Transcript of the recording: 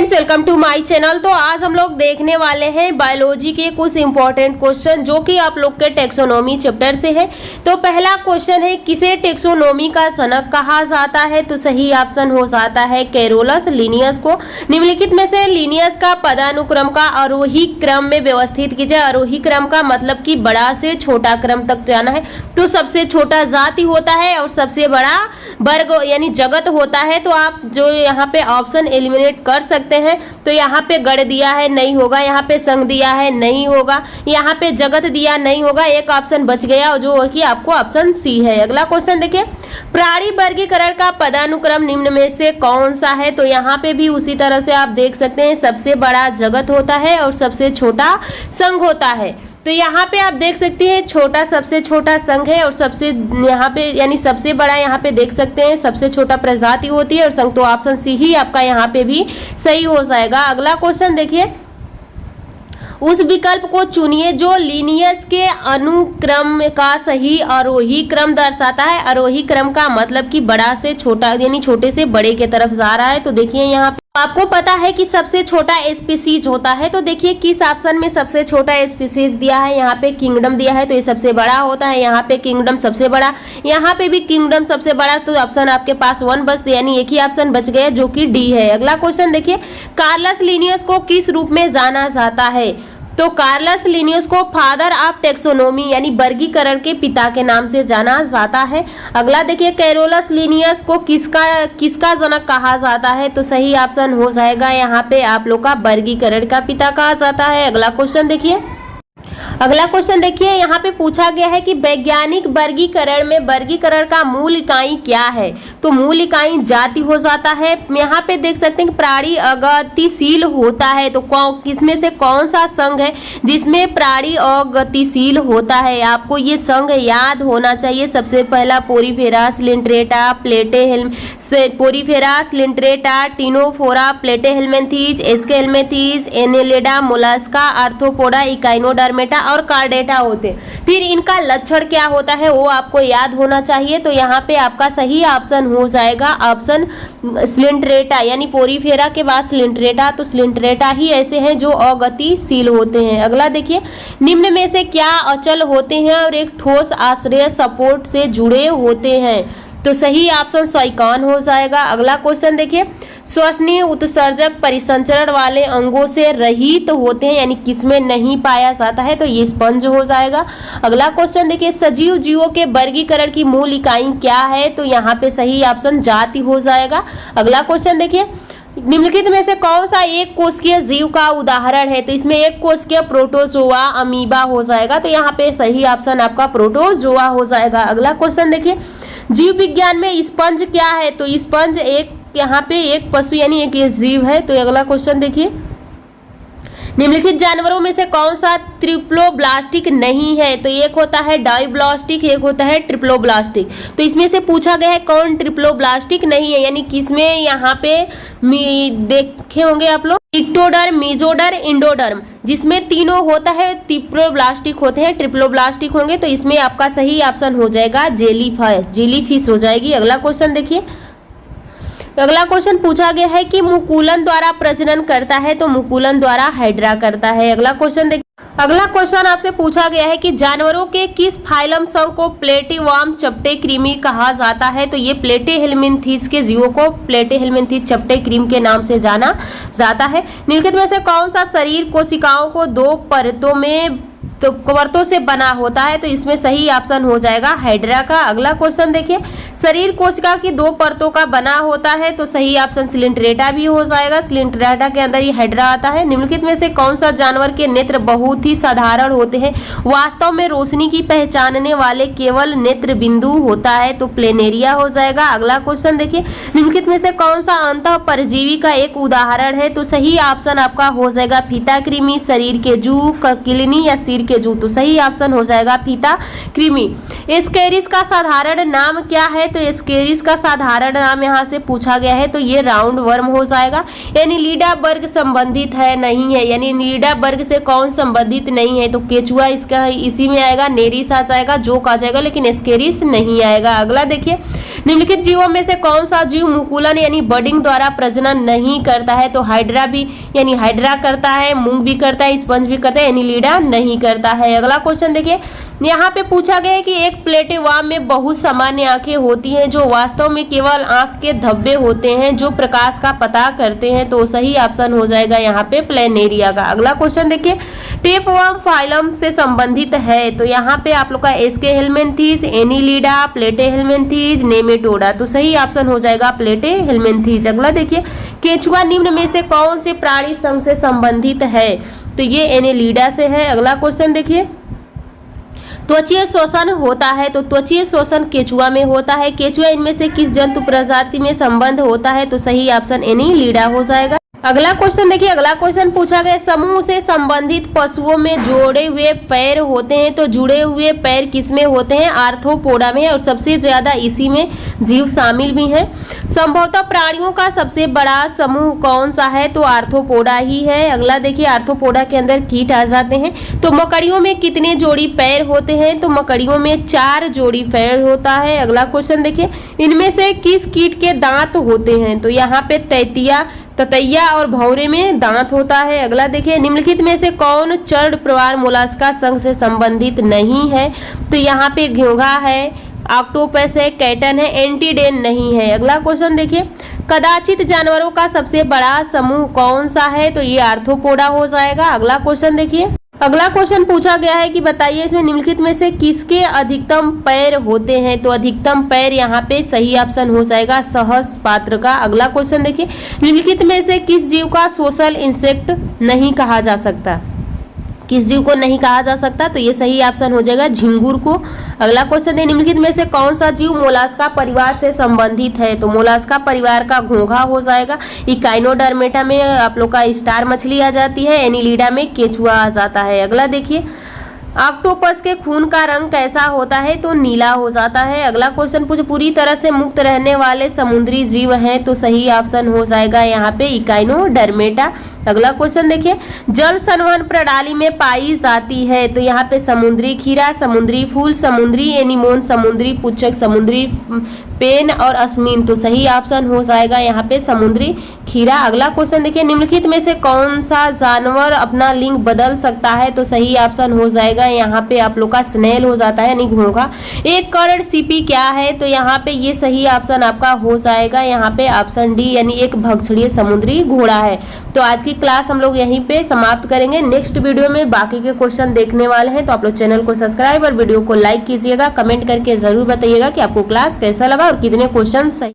Friends, welcome to my channel. तो आज हम लोग देखने वाले हैं बायोलॉजी के कुछ इंपॉर्टेंट क्वेश्चन जो कि आप लोग के टेक्सोनोमी चैप्टर से है। तो पहला क्वेश्चन है, किसे टेक्सोनोमी का जनक कहा जाता है? तो सही ऑप्शन हो जाता है कैरोलस लिनियस को। निम्नलिखित में से लिनियस का पदानुक्रम का आरोही क्रम में व्यवस्थित कीजिए। आरोही क्रम का मतलब कि बड़ा से छोटा क्रम तक जाना है। तो सबसे छोटा जाति होता है और सबसे बड़ा वर्ग यानी जगत होता है। तो आप जो यहाँ पे ऑप्शन एलिमिनेट कर सकते हैं। तो यहाँ पे गण दिया है, नहीं होगा। यहाँ पे संघ दिया है, नहीं होगा। यहाँ पे जगत दिया, नहीं होगा। एक ऑप्शन बच गया जो कि आपको ऑप्शन सी है। अगला क्वेश्चन देखिए, प्राणी वर्गीकरण का पदानुक्रम निम्न में से कौन सा है? तो यहाँ पे भी उसी तरह से आप देख सकते हैं, सबसे बड़ा जगत होता है और सबसे छोटा संघ होता है। तो यहाँ पे आप देख सकते हैं छोटा सबसे छोटा संघ है और सबसे यहाँ पे यानी सबसे बड़ा यहाँ पे देख सकते हैं सबसे छोटा प्रजाति होती है और संघ। तो ऑप्शन सी ही आपका यहाँ पे भी सही हो जाएगा। अगला क्वेश्चन देखिए, उस विकल्प को चुनिए जो लिनियस के अनुक्रम का सही आरोही क्रम दर्शाता है। आरोही क्रम का मतलब कि बड़ा से छोटा यानी छोटे से बड़े के तरफ जा रहा है। तो देखिए यहाँ आपको पता है कि सबसे छोटा स्पीसीज होता है। तो देखिए किस ऑप्शन में सबसे छोटा स्पीसीज दिया है। यहाँ पे किंगडम दिया है तो ये सबसे बड़ा होता है। यहाँ पे किंगडम सबसे बड़ा, यहाँ पे भी किंगडम सबसे बड़ा। तो ऑप्शन आपके पास वन बस यानी एक ही ऑप्शन बच गया जो कि डी है। अगला क्वेश्चन देखिए, कार्लस लिनियस को किस रूप में जाना जाता है? तो कार्लस लिनियस को फादर ऑफ टेक्सोनोमी यानी वर्गीकरण के पिता के नाम से जाना जाता है। अगला देखिए, कैरोलस लिनियस को किसका जनक कहा जाता है? तो सही ऑप्शन हो जाएगा यहाँ पे आप लोग का वर्गीकरण का पिता कहा जाता है। अगला क्वेश्चन देखिए, अगला क्वेश्चन देखिए, यहाँ पे पूछा गया है कि वैज्ञानिक वर्गीकरण में वर्गीकरण का मूल इकाई क्या है? तो मूल इकाई जाति हो जाता है। यहाँ पे देख सकते हैं कि प्राणी अगतिशील होता है। तो किसमें से कौन सा संघ है जिसमें प्राणी अगतिशील होता है? आपको ये संघ याद होना चाहिए। सबसे पहला porifera coelenterata porifera coelenterata ctenophora platyhelminthes aschelminthes annelida mollusca arthropoda echinodermata और कार्डेटा होते। फिर इनका लक्षण क्या होता है वो आपको याद होना चाहिए। तो यहाँ पे आपका सही ऑप्शन हो जाएगा ऑप्शन स्लिंट्रेटा यानी पोरीफेरा के बाद स्लिंट्रेटा। तो स्लिंट्रेटा ही ऐसे हैं जो अगतिशील होते हैं। अगला देखिए, निम्न में से क्या अचल होते हैं और एक ठोस आश्रय सपोर्ट से जुड़े होते हैं? तो सही ऑप्शन साइकॉन हो जाएगा। अगला क्वेश्चन देखिए, श्वसनीय उत्सर्जक परिसंचरण वाले अंगों से रहित होते हैं यानी किसमें नहीं पाया जाता है? तो ये स्पंज हो जाएगा। अगला क्वेश्चन देखिए, सजीव जीवों के वर्गीकरण की मूल इकाई क्या है? तो यहाँ पे सही ऑप्शन जाति हो जाएगा। अगला क्वेश्चन देखिए, निम्नलिखित में से कौन सा एक कोशिकीय जीव का उदाहरण है? तो इसमें एक कोशिकीय प्रोटोजोआ अमीबा हो जाएगा। तो यहाँ पे सही ऑप्शन आपका प्रोटोजोआ हो जाएगा। अगला क्वेश्चन देखिए, जीव विज्ञान में स्पंज क्या है? तो स्पंज एक यहाँ पे एक पशु यानी एक ये जीव है। तो अगला क्वेश्चन देखिए, निम्नलिखित जानवरों में से कौन सा ट्रिप्लोब्लास्टिक नहीं है? तो एक होता है डाइब्लास्टिक, एक होता है ट्रिप्लोब्लास्टिक। तो इसमें से पूछा गया है कौन ट्रिप्लोब्लास्टिक नहीं है यानी किसमें यहाँ पे देखे होंगे आप लोग इक्टोडर्म मीजोडर्म इंडोडर्म जिसमें तीनों होता है ट्रिप्लोब्लास्टिक होते हैं, ट्रिप्लोब्लास्टिक होंगे। तो इसमें आपका सही ऑप्शन हो जाएगा जेलीफिश हो जाएगी। अगला क्वेश्चन देखिए, अगला क्वेश्चन पूछा गया है कि मुकुलन द्वारा प्रजनन करता है? तो मुकुलन द्वारा हाइड्रा करता है। अगला क्वेश्चन देखिए, अगला क्वेश्चन आपसे पूछा गया है कि जानवरों के किस फाइलम संघ को प्लेटीवर्म चपटे कृमि कहा जाता है? तो ये प्लेटेहेल्मिन्थीज के जीवों को प्लेटेहेल्मिन्थीज चपटे कृमि के नाम से जाना जाता है। निम्नलिखित में से कौन सा शरीर कोशिकाओं को दो परतों से बना होता है? तो इसमें सही ऑप्शन हो जाएगा हाइड्रा का। अगला क्वेश्चन देखिए, शरीर कोशिका की दो परतों का बना होता है? तो सही ऑप्शन सिलिंट्रेटा भी हो जाएगा। सिलिंट्रेटा के अंदर ही हाइड्रा आता है। निम्नलिखित में से कौन सा जानवर के नेत्र बहुत ही साधारण होते हैं? वास्तव में रोशनी की पहचानने वाले केवल नेत्र बिंदु होता है? तो प्लेनेरिया हो जाएगा। अगला क्वेश्चन देखिए, निम्नलिखित में से कौन सा अंतः परजीवी का एक उदाहरण है? तो सही ऑप्शन आपका हो जाएगा फीता कृमि, शरीर के जू, ककिलनी या सिर के जू, तो सही ऑप्शन हो जाएगा फीता कृमि। एस्केरिस का साधारण नाम क्या है? तो एस्केरिस का साधारण नाम यहाँ से पूछा गया है, तो ये राउंड वर्म हो जाएगा। एनिलिडा वर्ग संबंधित है, नहीं है, यानी एनिलिडा वर्ग से कौन संबंधित नहीं है? तो केचुआ इसका इसी में आएगा, नेरिस आ जाएगा, जोक आ जाएगा, लेकिन एस्केरिस नहीं आएगा। अगला देखिए, निम्नलिखित जीवों में से कौन सा जीव मुकुलन यानी बडिंग द्वारा प्रजनन नहीं करता है? तो हाइड्रा भी यानी हाइड्रा करता है, मूंग भी करता है, स्पंज भी करता है, एनिलिडा नहीं करता है। अगला क्वेश्चन देखिए, यहाँ पे पूछा गया है कि एक प्लेटेवाम में बहुत सामान्य आंखें होती हैं जो वास्तव में केवल आंख के धब्बे होते हैं जो प्रकाश का पता करते हैं, तो सही ऑप्शन हो जाएगा यहाँ पे प्लेनेरिया का। अगला क्वेश्चन देखिए, टेपवर्म फाइलम से संबंधित है, तो यहाँ पे आप लोग का एस्के हेलमिन्थीज, एनिलिडा, प्लेटे हेलमिन्थीज, नेमेटोडा, तो सही ऑप्शन हो जाएगा प्लेटे हेलमिन्थीज। अगला देखिए, केचुआ निम्न में से कौन से प्राणी संघ से संबंधित है? तो ये एनिलिडा से है। अगला क्वेश्चन देखिए, त्वचीय शोषण होता है, तो त्वचीय शोषण केचुआ में होता है। केचुआ इनमें से किस जंतु प्रजाति में संबंध होता है? तो सही ऑप्शन एनिलिडा हो जाएगा। अगला क्वेश्चन देखिए, अगला क्वेश्चन पूछा गया, समूह से संबंधित पशुओं में जोड़े हुए पैर होते हैं, तो जुड़े हुए पैर किसमें होते हैं? आर्थ्रोपोडा में, और सबसे ज्यादा इसी में जीव शामिल भी हैं। संभवतः प्राणियों का सबसे बड़ा समूह कौन सा है? तो आर्थ्रोपोडा ही है। अगला देखिए, आर्थ्रोपोडा के अंदर कीट आ जाते हैं। तो मकड़ियों में कितने जोड़ी पैर होते हैं? तो मकड़ियों में 4 जोड़ी पैर होता है। अगला क्वेश्चन देखिए, इनमें से किस कीट के दांत होते हैं? तो यहाँ पे ततैया और भौरे में दांत होता है। अगला देखिए, निम्नलिखित में से कौन चर्ण प्रवार मोलास्का संघ से संबंधित नहीं है? तो यहाँ पे घोंघा है, ऑक्टोपस है, कैटन है, एंटीडेन नहीं है। अगला क्वेश्चन देखिए, कदाचित जानवरों का सबसे बड़ा समूह कौन सा है? तो ये आर्थ्रोपोडा हो जाएगा। अगला क्वेश्चन देखिए, अगला क्वेश्चन पूछा गया है कि बताइए इसमें निम्नलिखित में से किसके अधिकतम पैर होते हैं? तो अधिकतम पैर यहाँ पे सही ऑप्शन हो जाएगा सहस्त्रपात्र का। अगला क्वेश्चन देखिए, निम्नलिखित में से किस जीव का सोशल इंसेक्ट नहीं कहा जा सकता? किस जीव को नहीं कहा जा सकता? तो ये सही ऑप्शन हो जाएगा झिंगुर को। अगला क्वेश्चन है, निम्नलिखित में से कौन सा जीव मोलास्का परिवार से संबंधित है? तो मोलास्का परिवार का घोंघा हो जाएगा। इकाइनोडर्मेटा में आप लोग का स्टार मछली आ जाती है, एनिलिडा में केचुआ आ जाता है। अगला देखिए, ऑक्टोपस के खून का रंग कैसा होता है? तो नीला हो जाता है। अगला क्वेश्चन पूरी तरह से मुक्त रहने वाले समुद्री जीव हैं, तो सही ऑप्शन हो जाएगा यहाँ पे इकाइनोडर्मेटा। अगला क्वेश्चन देखिए, जल संवहन प्रणाली में पाई जाती है, तो यहाँ पे समुद्री खीरा, समुद्री फूल, समुद्री एनीमोन, समुद्री पुच्छक, समुद्री पेन और अस्मीन, तो सही ऑप्शन हो जाएगा यहाँ पे समुद्री खीरा। अगला क्वेश्चन देखिए, निम्नलिखित में से कौन सा जानवर अपना लिंग बदल सकता है? तो सही ऑप्शन हो जाएगा यहाँ पे आप लोग का स्नेल हो जाता है, यानी घोंघा। एक कर्णसिपी क्या है? तो यहाँ पे ये सही ऑप्शन आपका हो जाएगा यहाँ पे ऑप्शन डी, यानी एक भक्षणीय समुद्री घोड़ा है। तो आज की क्लास हम लोग यहीं पे समाप्त करेंगे। नेक्स्ट वीडियो में बाकी के क्वेश्चन देखने वाले हैं, तो आप लोग चैनल को सब्सक्राइब और वीडियो को लाइक कीजिएगा। कमेंट करके जरूर बताइएगा कि आपको क्लास कैसा लगा और कितने क्वेश्चन सही